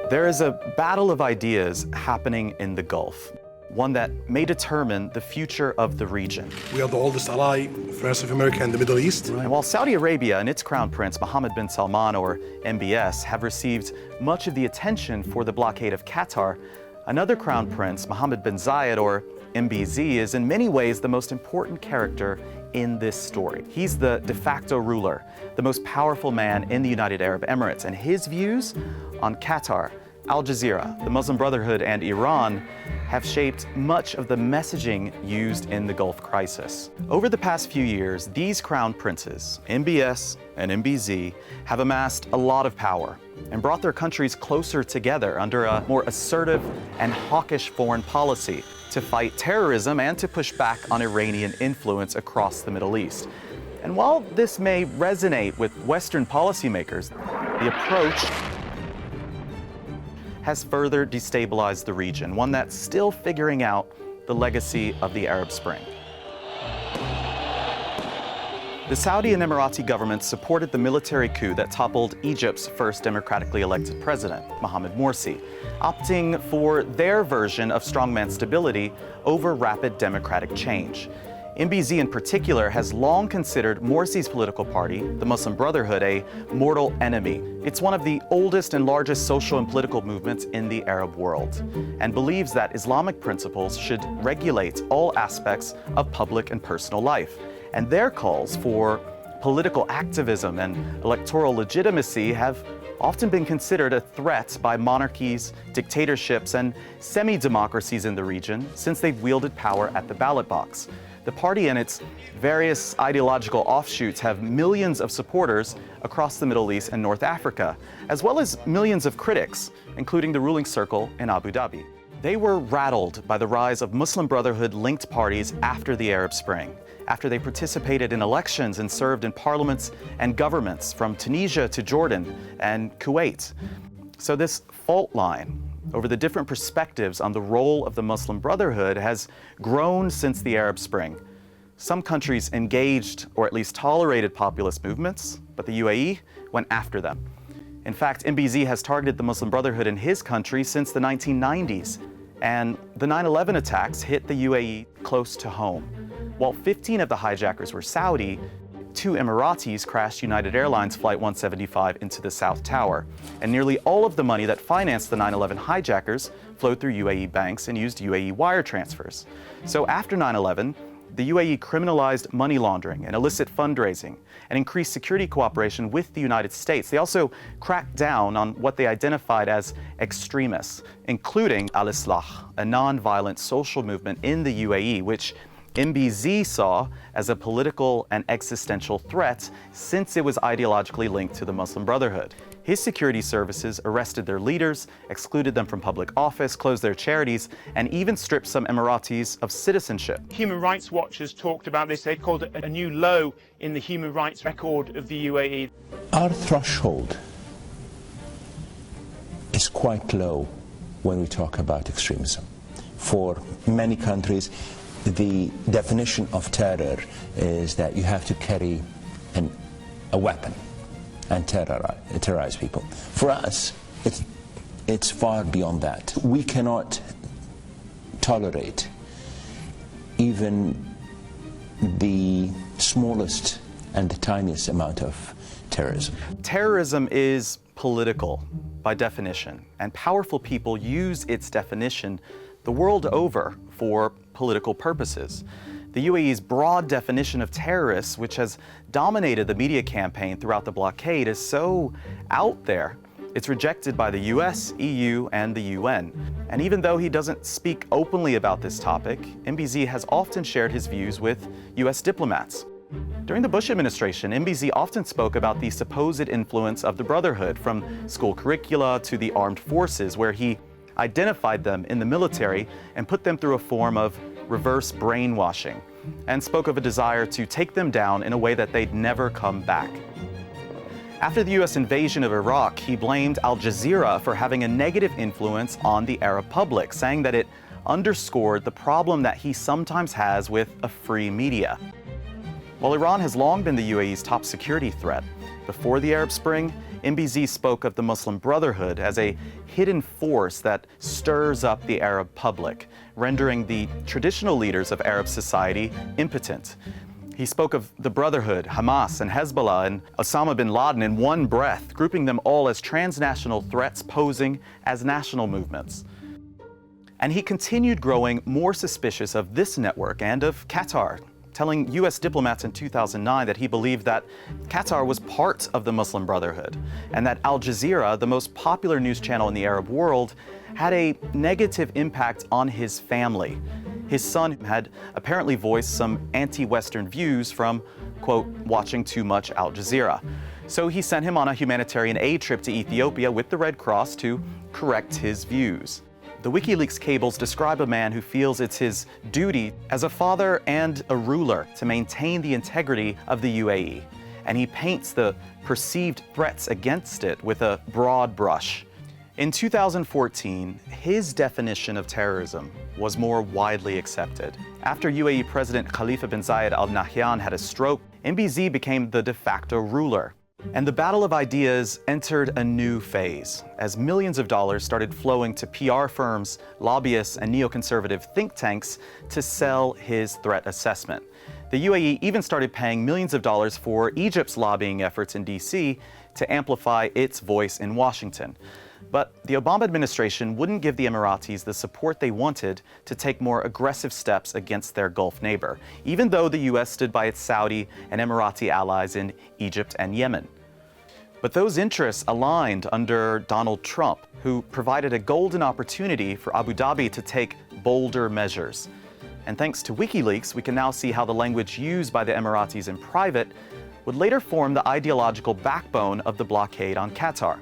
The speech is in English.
There is a battle of ideas happening in the Gulf, one that may determine the future of the region. We are the oldest ally, France of America and the Middle East. And while Saudi Arabia and its crown prince, Mohammed bin Salman, or MBS, have received much of the attention for the blockade of Qatar, another crown prince, Mohammed bin Zayed, or MBZ, is in many ways the most important character in this story. He's the de facto ruler, the most powerful man in the United Arab Emirates, and his views on Qatar, Al Jazeera, the Muslim Brotherhood, and Iran have shaped much of the messaging used in the Gulf crisis. Over the past few years, these crown princes, MBS and MBZ, have amassed a lot of power and brought their countries closer together under a more assertive and hawkish foreign policy to fight terrorism and to push back on Iranian influence across the Middle East. And while this may resonate with Western policymakers, the approach has further destabilized the region, one that's still figuring out the legacy of the Arab Spring. The Saudi and Emirati governments supported the military coup that toppled Egypt's first democratically elected president, Mohamed Morsi, opting for their version of strongman stability over rapid democratic change. MBZ in particular has long considered Morsi's political party, the Muslim Brotherhood, a mortal enemy. It's one of the oldest and largest social and political movements in the Arab world, and believes that Islamic principles should regulate all aspects of public and personal life. And their calls for political activism and electoral legitimacy have often been considered a threat by monarchies, dictatorships, and semi-democracies in the region since they've wielded power at the ballot box. The party and its various ideological offshoots have millions of supporters across the Middle East and North Africa, as well as millions of critics, including the ruling circle in Abu Dhabi. They were rattled by the rise of Muslim Brotherhood-linked parties after the Arab Spring, after they participated in elections and served in parliaments and governments from Tunisia to Jordan and Kuwait. So this fault line over the different perspectives on the role of the Muslim Brotherhood has grown since the Arab Spring. Some countries engaged or at least tolerated populist movements, but the UAE went after them. In fact, MBZ has targeted the Muslim Brotherhood in his country since the 1990s, and the 9/11 attacks hit the UAE close to home. While 15 of the hijackers were Saudi, 2 Emiratis crashed United Airlines Flight 175 into the South Tower, and nearly all of the money that financed the 9/11 hijackers flowed through UAE banks and used UAE wire transfers. So after 9/11, the UAE criminalized money laundering and illicit fundraising and increased security cooperation with the United States. They also cracked down on what they identified as extremists, including Al-Islah, a non-violent social movement in the UAE, which MBZ saw as a political and existential threat since it was ideologically linked to the Muslim Brotherhood. His security services arrested their leaders, excluded them from public office, closed their charities, and even stripped some Emiratis of citizenship. Human Rights Watch has talked about this. They called it a new low in the human rights record of the UAE. Our threshold is quite low when we talk about extremism. For many countries, the definition of terror is that you have to carry a weapon and terrorize people. For us, it's far beyond that. We cannot tolerate even the smallest and the tiniest amount of terrorism. Terrorism is political by definition, and powerful people use its definition the world over for political purposes. The UAE's broad definition of terrorists, which has dominated the media campaign throughout the blockade, is so out there, it's rejected by the US, EU, and the UN. And even though he doesn't speak openly about this topic, MBZ has often shared his views with US diplomats. During the Bush administration, MBZ often spoke about the supposed influence of the Brotherhood, from school curricula to the armed forces, where he identified them in the military and put them through a form of reverse brainwashing, and spoke of a desire to take them down in a way that they'd never come back. After the US invasion of Iraq, he blamed Al Jazeera for having a negative influence on the Arab public, saying that it underscored the problem that he sometimes has with a free media. While Iran has long been the UAE's top security threat, before the Arab Spring, MBZ spoke of the Muslim Brotherhood as a hidden force that stirs up the Arab public, rendering the traditional leaders of Arab society impotent. He spoke of the Brotherhood, Hamas, and Hezbollah, and Osama bin Laden in one breath, grouping them all as transnational threats posing as national movements. And he continued growing more suspicious of this network and of Qatar, telling U.S. diplomats in 2009 that he believed that Qatar was part of the Muslim Brotherhood, and that Al Jazeera, the most popular news channel in the Arab world, had a negative impact on his family. His son had apparently voiced some anti-Western views from, quote, watching too much Al Jazeera. So he sent him on a humanitarian aid trip to Ethiopia with the Red Cross to correct his views. The WikiLeaks cables describe a man who feels it's his duty as a father and a ruler to maintain the integrity of the UAE. And he paints the perceived threats against it with a broad brush. In 2014, his definition of terrorism was more widely accepted. After UAE President Khalifa bin Zayed Al Nahyan had a stroke, MBZ became the de facto ruler. And the battle of ideas entered a new phase, as millions of dollars started flowing to PR firms, lobbyists, and neoconservative think tanks to sell his threat assessment. The UAE even started paying millions of dollars for Egypt's lobbying efforts in DC to amplify its voice in Washington. But the Obama administration wouldn't give the Emiratis the support they wanted to take more aggressive steps against their Gulf neighbor, even though the U.S. stood by its Saudi and Emirati allies in Egypt and Yemen. But those interests aligned under Donald Trump, who provided a golden opportunity for Abu Dhabi to take bolder measures. And thanks to WikiLeaks, we can now see how the language used by the Emiratis in private would later form the ideological backbone of the blockade on Qatar.